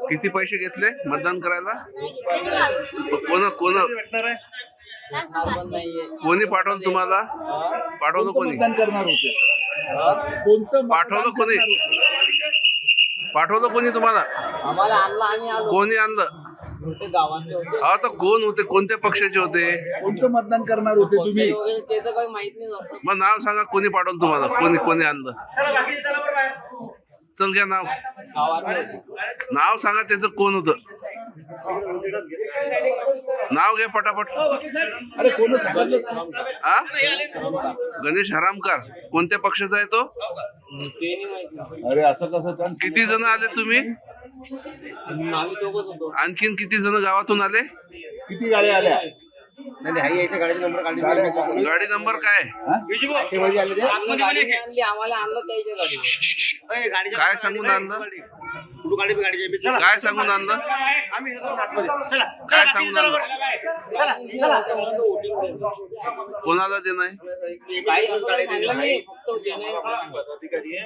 किती पैसे घेतले मतदान करायला? कोण कोण कोणी पाठवलं तुम्हाला? पाठवलं कोणी? मतदान करणार होते कोणतं पाठवलं कोणी? पाठवलं कोणी तुम्हाला? आम्हाला आणलं, आम्ही आलो. कोणी आणलं? होते गावातले होते. हा तर कोण होते? कोणत्या पक्षाचे होते? कोणतं मतदान करणार होते तुम्ही? वगैरे ते तर काही माहित नाही असं. मग नाव सांगा, कोणी पाठवलं तुम्हाला? कोणी कोणी आणलं? चल घ्या नाव. गावातले होते. नाव सांगा त्याचं, कोण होतं? नाव घ्या पटापट. अरे कोण सांगितलं? हा, गणेश हरामकर. कोणत्या पक्षाचा आहे तो? ते नाही माहिती. अरे असं कसं त्यांचं? किती जण आले तुम्ही? आम्ही दोघंच होतो. आणखीन किती जण गावातून आले? किती गाड्या आल्या? गाडी नंबर काय? गाडी आणली, आम्हाला आणलं त्याच्या गाडी. काय सांगून आणलं? काय सांगून आणलं? काय सांगून आणलं? कोणाला देणं आहे? काही असं काही सांगलं नाही, फक्त देणं आहे.